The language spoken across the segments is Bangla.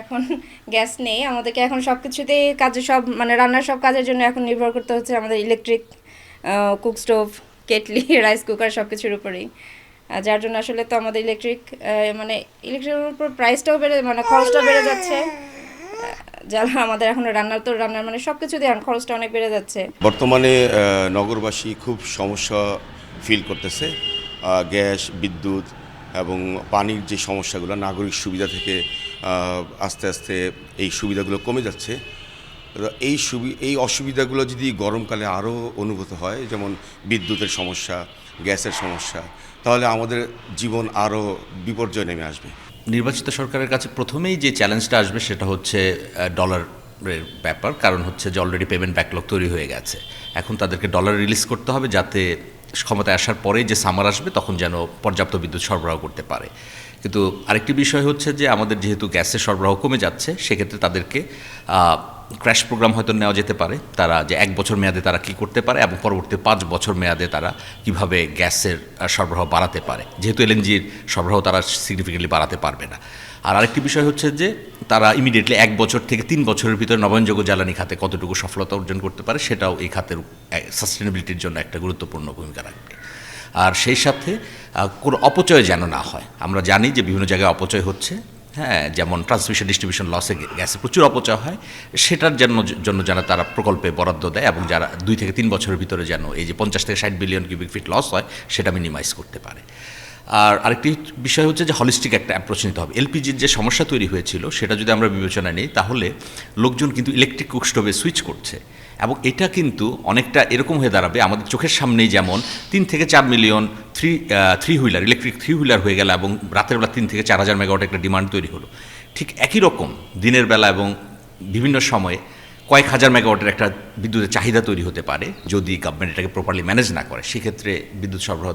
এখন গ্যাস নেই, আমাদেরকে এখন সব কিছুতেই কাজে সব মানে রান্নার সব কাজের জন্য এখন নির্ভর করতে হচ্ছে আমাদের electric cook stove, kettle, rice cooker সব কিছুর উপরেই। যার জন্য আসলে তো আমাদের মানে ইলেকট্রিকের উপর প্রাইসটাও মানে খরচটাও বেড়ে যাচ্ছে। যারা আমাদের এখন রান্নার মানে সব কিছু দিয়ে এখন খরচটা অনেক বেড়ে যাচ্ছে। বর্তমানে নগরবাসী খুব সমস্যা ফিল করতেছে। গ্যাস, বিদ্যুৎ এবং পানির যে সমস্যাগুলো, নাগরিক সুবিধা থেকে আস্তে আস্তে এই সুবিধাগুলো কমে যাচ্ছে। এই অসুবিধাগুলো যদি গরমকালে আরও অনুভূত হয়, যেমন বিদ্যুতের সমস্যা, গ্যাসের সমস্যা, তাহলে আমাদের জীবন আরও বিপর্যয় নেমে আসবে। নির্বাচিত সরকারের কাছে প্রথমেই যে চ্যালেঞ্জটা আসবে সেটা হচ্ছে ডলারের ব্যাপার। কারণ হচ্ছে যে অলরেডি পেমেন্ট ব্যাকলগ তৈরি হয়ে গেছে। এখন তাদেরকে ডলার রিলিজ করতে হবে যাতে ক্ষমতায় আসার পরেই যে সামার আসবে তখন যেন পর্যাপ্ত বিদ্যুৎ সরবরাহ করতে পারে। কিন্তু আরেকটি বিষয় হচ্ছে যে আমাদের যেহেতু গ্যাসের সরবরাহ কমে যাচ্ছে, সেক্ষেত্রে তাদেরকে ক্র্যাশ প্রোগ্রাম হয়তো নেওয়া যেতে পারে। তারা যে 1 বছর মেয়াদে তারা কী করতে পারে এবং পরবর্তী 5 বছর মেয়াদে তারা কিভাবে গ্যাসের সরবরাহ বাড়াতে পারে, যেহেতু এলএনজির সরবরাহ তারা সিগনিফিকেন্টলি বাড়াতে পারবে না। আর আরেকটি বিষয় হচ্ছে যে তারা ইমিডিয়েটলি 1 বছর থেকে 3 বছরের ভিতরে নবায়নযোগ্য জ্বালানি খাতে কতটুকু সফলতা অর্জন করতে পারে, সেটাও এই খাতের সাস্টেনেবিলিটির জন্য একটা গুরুত্বপূর্ণ ভূমিকা রাখবে। আর সেই সাথে কোনো অপচয় যেন না হয়। আমরা জানি যে বিভিন্ন জায়গায় অপচয় হচ্ছে, হ্যাঁ, যেমন ট্রান্সমিশন ডিস্ট্রিবিউশন লসে গ্যাসে প্রচুর অপচয় হয়। সেটার জন্য যেন তারা প্রকল্পে বরাদ্দ দেয় এবং যারা 2 থেকে 3 বছরের ভিতরে যেন এই যে 50 থেকে 60 বিলিয়ন কিউবিক ফিট লস হয় সেটা মিনিমাইজ করতে পারে। আর আরেকটি বিষয় হচ্ছে যে হলিস্টিক একটা অ্যাপ্রোচ নিতে হবে। এলপিজির যে সমস্যা তৈরি হয়েছিল সেটা যদি আমরা বিবেচনায় নিই, তাহলে লোকজন কিন্তু ইলেকট্রিক কুক স্টোভে সুইচ করছে এবং এটা কিন্তু অনেকটা এরকম হয়ে দাঁড়াবে আমাদের চোখের সামনেই, যেমন 3 থেকে 4 million three wheeler, electric three wheeler হয়ে গেল এবং রাতের বেলা 3 থেকে 4,000 মেগাওয়াট একটা ডিমান্ড তৈরি হলো। ঠিক একই রকম দিনের বেলা এবং বিভিন্ন সময়ে কয়েক হাজার মেগাওয়াটের একটা বিদ্যুতের চাহিদা তৈরি হতে পারে যদি গভর্নমেন্ট এটাকে প্রপারলি ম্যানেজ না করে। সেক্ষেত্রে বিদ্যুৎ সরবরাহ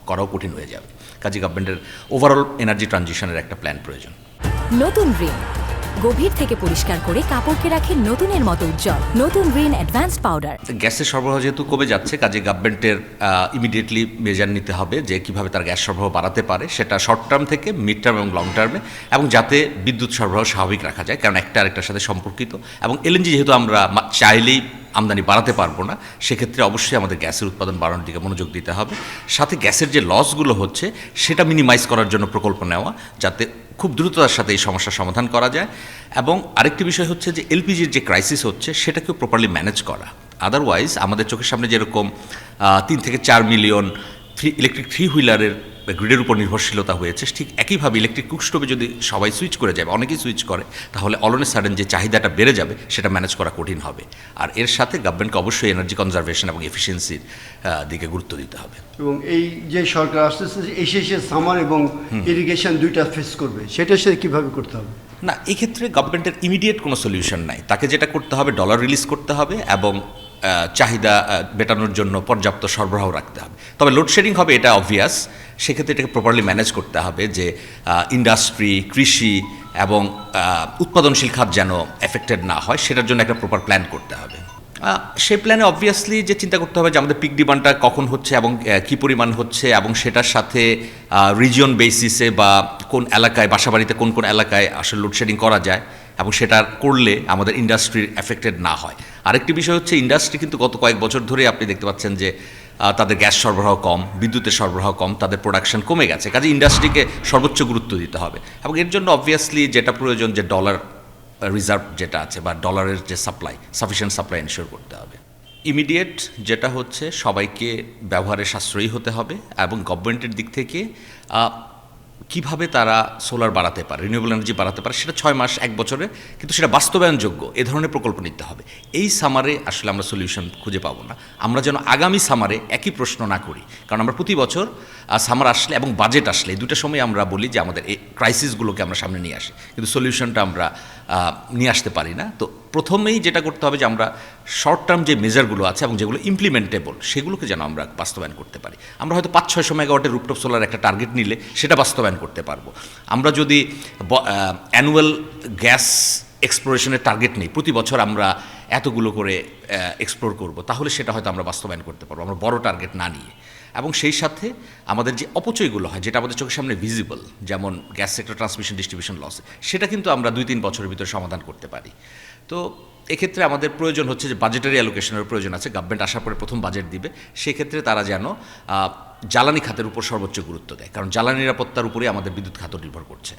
করাও কঠিন হয়ে যাবে। কাজে গভর্নমেন্টের ওভারঅল এনার্জি ট্রানজিশনের একটা প্ল্যান প্রয়োজন। নতুন রিন গভীর থেকে পরিষ্কার করে কাপড়কে রাখে নতুনের মতো উজ্জ্বল। নতুন রিন অ্যাডভান্সড পাউডার। গ্যাসের সরবরাহ যেহেতু কমে যাচ্ছে, কাজে গভর্নমেন্টের ইমিডিয়েটলি মেজার নিতে হবে যে কীভাবে তার গ্যাস সরবরাহ বাড়াতে পারে, সেটা শর্ট টার্ম থেকে মিড টার্ম এবং লং টার্মে, এবং যাতে বিদ্যুৎ সরবরাহ স্বাভাবিক রাখা যায়, কারণ একটা আরেকটার সাথে সম্পর্কিত। এবং এলএনজি যেহেতু আমরা চাইলেই আমদানি বাড়াতে পারবো না, সেক্ষেত্রে অবশ্যই আমাদের গ্যাসের উৎপাদন বাড়ানোর দিকে মনোযোগ দিতে হবে। সাথে গ্যাসের যে লসগুলো হচ্ছে সেটা মিনিমাইজ করার জন্য প্রকল্প নেওয়া, যাতে খুব দ্রুততার সাথে এই সমস্যার সমাধান করা যায়। এবং আরেকটি বিষয় হচ্ছে যে এলপিজির যে ক্রাইসিস হচ্ছে সেটাকেও প্রপারলি ম্যানেজ করা। আদারওয়াইজ আমাদের চোখের সামনে যেরকম 3 থেকে 4 মিলিয়ন ইলেকট্রিক থ্রি হুইলারের গ্রিডের উপর নির্ভরশীলতা হয়েছে, ঠিক একইভাবে ইলেকট্রিক কুক স্টোভে যদি সবাই সুইচ করে যাবে, অনেকেই সুইচ করে, তাহলে অলনে সাডেন যে চাহিদাটা বেড়ে যাবে সেটা ম্যানেজ করা কঠিন হবে। আর এর সাথে গভর্নমেন্টকে অবশ্যই এনার্জি কনজারভেশন এবং এফিসিয়েন্সির দিকে গুরুত্ব দিতে হবে। এবং এই যে সরকার আসতেছে এসে সামার এবং ইরিগেশন দুইটা ফেস করবে, সেটার সাথে কীভাবে করতে হবে? না, এক্ষেত্রে গভর্নমেন্টের ইমিডিয়েট কোনো সলিউশন নাই। তাকে যেটা করতে হবে, ডলার রিলিজ করতে হবে এবং চাহিদা মেটানোর জন্য পর্যাপ্ত সরবরাহ রাখতে হবে। তবে লোডশেডিং হবে, এটা অবভিয়াস। সেক্ষেত্রে এটাকে প্রপারলি ম্যানেজ করতে হবে যে ইন্ডাস্ট্রি, কৃষি এবং উৎপাদনশীল খাত যেন এফেক্টেড না হয়, সেটার জন্য একটা প্রপার প্ল্যান করতে হবে। সেই প্ল্যানে অবভিয়াসলি যে চিন্তা করতে হবে যে আমাদের পিক ডিমান্ডটা কখন হচ্ছে এবং কী পরিমাণ হচ্ছে, এবং সেটার সাথে রিজিয়ন বেসিসে বা কোন এলাকায়, বাসাবাড়িতে কোন কোন এলাকায় আসলে লোডশেডিং করা যায় এবং সেটা করলে আমাদের ইন্ডাস্ট্রির এফেক্টেড না হয়। আরেকটি বিষয় হচ্ছে ইন্ডাস্ট্রি কিন্তু গত কয়েক বছর ধরে আপনি দেখতে পাচ্ছেন যে তাদের গ্যাস সরবরাহ কম, বিদ্যুতের সরবরাহ কম, তাদের প্রোডাকশন কমে গেছে। কাজে ইন্ডাস্ট্রিকে সর্বোচ্চ গুরুত্ব দিতে হবে এবং এর জন্য অবভিয়াসলি যেটা প্রয়োজন যে ডলার রিজার্ভ যেটা আছে বা ডলারের যে সাপ্লাই, সাফিসিয়েন্ট সাপ্লাই এনশিওর করতে হবে। ইমিডিয়েট যেটা হচ্ছে সবাইকে ব্যবহারে সাশ্রয়ী হতে হবে এবং গভর্নমেন্টের দিক থেকে কিভাবে তারা সোলার বাড়াতে পারে, রিনিউয়েবল এনার্জি বাড়াতে পারে, সেটা 6 মাস 1 বছরে, কিন্তু সেটা বাস্তবায়নযোগ্য এ ধরনের প্রকল্প নিতে হবে। এই সামারে আসলে আমরা সলিউশন খুঁজে পাবো না। আমরা যেন আগামী সামারে একই প্রশ্ন না করি, কারণ আমরা প্রতি বছর সামার আসলে এবং বাজেট আসলে এই দুটো সময় আমরা বলি যে আমাদের এই ক্রাইসিসগুলোকে আমরা সামনে নিয়ে আসি, কিন্তু সলিউশনটা আমরা নিয়ে আসতে পারি না। তো প্রথমেই যেটা করতে হবে যে আমরা শর্ট টার্ম যে মেজারগুলো আছে এবং যেগুলো ইমপ্লিমেন্টেবল সেগুলোকে যেন আমরা বাস্তবায়ন করতে পারি। আমরা হয়তো 500-600 মেগাওয়াটের রুফটপ সোলার একটা টার্গেট নিলে সেটা বাস্তবায়ন করতে পারবো। আমরা যদি অ্যানুয়াল গ্যাস এক্সপ্লোরেশনের টার্গেট নেই, প্রতি বছর আমরা এতগুলো করে এক্সপ্লোর করব, তাহলে সেটা হয়তো আমরা বাস্তবায়ন করতে পারবো, আমরা বড় টার্গেট না নিয়ে। এবং সেই সাথে আমাদের যে অপচয়গুলো হয় যেটা আমাদের চোখের সামনে ভিজিবল, যেমন gas sector transmission distribution loss, সেটা কিন্তু আমরা 2-3 বছরের ভিতরে সমাধান করতে পারি। তো এক্ষেত্রে আমাদের প্রয়োজন হচ্ছে যে বাজেটারি অ্যালোকেশনের প্রয়োজন আছে। গভর্নমেন্ট আসার পরে প্রথম বাজেট দিবে, সেক্ষেত্রে তারা যেন জ্বালানি খাতের উপর সর্বোচ্চ গুরুত্ব দেয়, কারণ জ্বালানি নিরাপত্তার উপরেই আমাদের বিদ্যুৎ খাত নির্ভর করছে।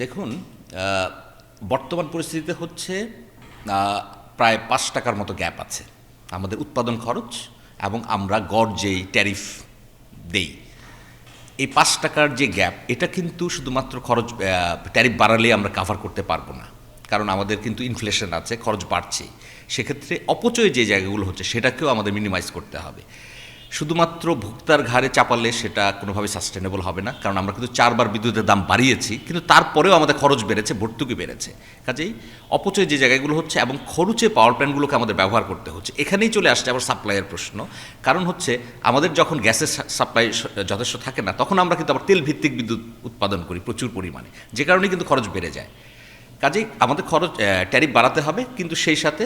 দেখুন, বর্তমান পরিস্থিতিতে হচ্ছে প্রায় 5 টাকার মতো গ্যাপ আছে আমাদের উৎপাদন খরচ এবং আমরা গড় যেই ট্যারিফ দেই, এই 5 টাকার যে গ্যাপ, এটা কিন্তু শুধুমাত্র খরচ ট্যারিফ বাড়ালে আমরা কাভার করতে পারবো না, কারণ আমাদের কিন্তু ইনফ্লেশন আছে, খরচ বাড়ছে। সেক্ষেত্রে অপচয় যে জায়গাগুলো হচ্ছে সেটাকেও আমাদের মিনিমাইজ করতে হবে। শুধুমাত্র ভোক্তার ঘাড়ে চাপালে সেটা কোনোভাবে সাস্টেনেবল হবে না, কারণ আমরা কিন্তু 4 বার বিদ্যুতের দাম বাড়িয়েছি, কিন্তু তারপরেও আমাদের খরচ বেড়েছে, ভর্তুকি বেড়েছে। কাজেই অপচয় যে জায়গাগুলো হচ্ছে এবং খরচে পাওয়ার প্ল্যান্টগুলোকে আমাদের ব্যবহার করতে হচ্ছে। এখানেই চলে আসছে আবার সাপ্লাইয়ের প্রশ্ন, কারণ হচ্ছে আমাদের যখন গ্যাসের সাপ্লাই যথেষ্ট থাকে না, তখন আমরা কিন্তু আবার তেল ভিত্তিক বিদ্যুৎ উৎপাদন করি প্রচুর পরিমাণে, যে কারণে কিন্তু খরচ বেড়ে যায়। কাজেই আমাদের খরচ ট্যারিফ বাড়াতে হবে, কিন্তু সেই সাথে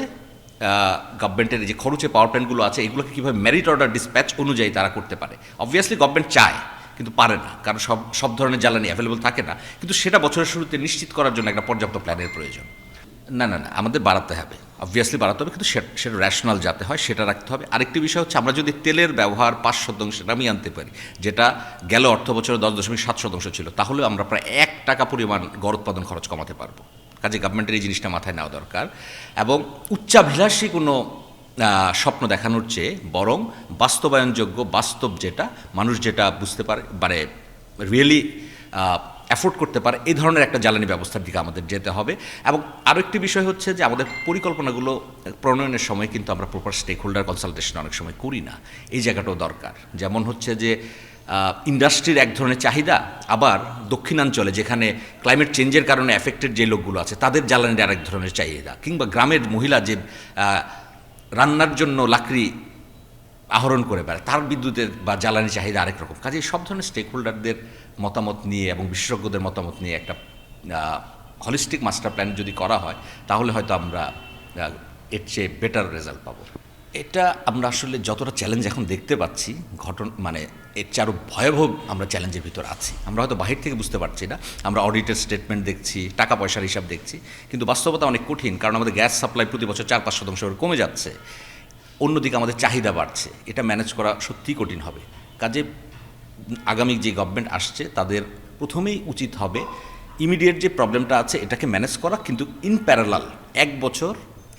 গভর্নমেন্টের যে খরচে পাওয়ার প্ল্যান্টগুলো আছে এগুলোকে কীভাবে মেরিট অর্ডার ডিসপ্যাচ অনুযায়ী তারা করতে পারে। অবভিয়াসলি গভর্নমেন্ট চায় কিন্তু পারে না, কারণ সব ধরনের জ্বালানি অ্যাভেলেবল থাকে না, কিন্তু সেটা বছরের শুরুতে নিশ্চিত করার জন্য একটা পর্যাপ্ত প্ল্যানের প্রয়োজন। না, আমাদের বাড়াতে হবে, অবভিয়াসলি বাড়াতে হবে, কিন্তু সেটা র্যাশনাল যাতে হয় সেটা রাখতে হবে। আরেকটি বিষয় হচ্ছে আমরা যদি তেলের ব্যবহার 5% আমি আনতে পারি, যেটা গেল অর্থ বছরে 10.7% ছিল, তাহলে আমরা প্রায় 1 টাকা পরিমাণ গড় উৎপাদন খরচ কমাতে পারবো। কাজে গভর্নমেন্টের এই জিনিসটা মাথায় নেওয়া দরকার, এবং উচ্চাভিলাষী কোনো স্বপ্ন দেখানোর চেয়ে বরং বাস্তবায়নযোগ্য, বাস্তব যেটা মানুষ যেটা বুঝতে পারে, মানে রিয়েলি অ্যাফোর্ড করতে পারে, এই ধরনের একটা জ্বালানি ব্যবস্থার দিকে আমাদের যেতে হবে। এবং আরও একটি বিষয় হচ্ছে যে আমাদের পরিকল্পনাগুলো প্রণয়নের সময় কিন্তু আমরা প্রপার স্টেক হোল্ডার কনসালটেশন অনেক সময় করি না, এই জায়গাটাও দরকার। যেমন হচ্ছে যে ইন্ডাস্ট্রির এক ধরনের চাহিদা, আবার দক্ষিণাঞ্চলে যেখানে ক্লাইমেট চেঞ্জের কারণে এফেক্টেড যে লোকগুলো আছে তাদের জ্বালানির আরেক ধরনের চাহিদা, কিংবা গ্রামের মহিলা যে রান্নার জন্য লাকড়ি আহরণ করে বেড়ায় তার বিদ্যুতের বা জ্বালানি চাহিদা আরেক রকম। কাজে সব ধরনের স্টেক হোল্ডারদের মতামত নিয়ে এবং বিশেষজ্ঞদের মতামত নিয়ে একটা হলিস্টিক মাস্টার প্ল্যান যদি করা হয়, তাহলে হয়তো আমরা এর চেয়ে বেটার রেজাল্ট পাবো। এটা আমরা আসলে যতটা চ্যালেঞ্জ এখন দেখতে পাচ্ছি, মানে এর চেয়ে আরও ভয়াবহ আমরা চ্যালেঞ্জের ভিতর আছি। আমরা হয়তো বাহির থেকে বুঝতে পারছি না, আমরা অডিটের স্টেটমেন্ট দেখছি, টাকা পয়সার হিসাব দেখছি, কিন্তু বাস্তবতা অনেক কঠিন, কারণ আমাদের গ্যাস সাপ্লাই প্রতি বছর 4-5% কমে যাচ্ছে, অন্যদিকে আমাদের চাহিদা বাড়ছে। এটা ম্যানেজ করা সত্যিই কঠিন হবে। কাজে আগামী যে গভর্নমেন্ট আসছে তাদের প্রথমেই উচিত হবে ইমিডিয়েট যে প্রবলেমটা আছে এটাকে ম্যানেজ করা, কিন্তু ইন প্যারালাল 1 বছর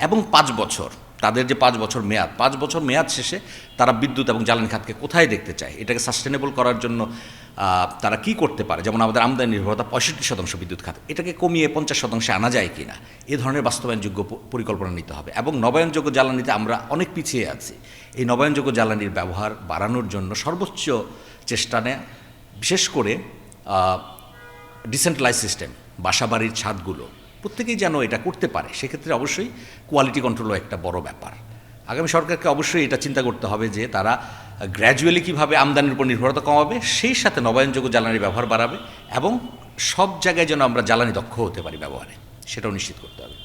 এবং 5 বছর, তাদের যে 5 বছর মেয়াদ, 5 বছর মেয়াদ শেষে তারা বিদ্যুৎ এবং জ্বালানি খাতকে কোথায় দেখতে চায়, এটাকে সাস্টেনেবল করার জন্য তারা কি করতে পারে। যেমন আমাদের আমদানি নির্ভরতা 65% বিদ্যুৎ খাত, এটাকে কমিয়ে 50% আনা যায় কিনা, এ ধরনের বাস্তবায়নযোগ্য পরিকল্পনা নিতে হবে। এবং নবায়নযোগ্য জ্বালানিতে আমরা অনেক পিছিয়ে আছি, এই নবায়নযোগ্য জ্বালানির ব্যবহার বাড়ানোর জন্য সর্বোচ্চ চেষ্টা নেয়, বিশেষ করে ডিসেন্ট্রালাইজ সিস্টেম, বাসাবাড়ির ছাদগুলো প্রত্যেকেই যেন এটা করতে পারে। সেক্ষেত্রে অবশ্যই কোয়ালিটি কন্ট্রোলও একটা বড় ব্যাপার। আগামী সরকারকে অবশ্যই এটা চিন্তা করতে হবে যে তারা গ্র্যাজুয়ালি কীভাবে আমদানির উপর নির্ভরতা কমাবে, সেই সাথে নবায়নযোগ্য জ্বালানির ব্যবহার বাড়াবে, এবং সব জায়গায় যেন আমরা জ্বালানি দক্ষ হতে পারি ব্যবহারে, সেটাও নিশ্চিত করতে হবে।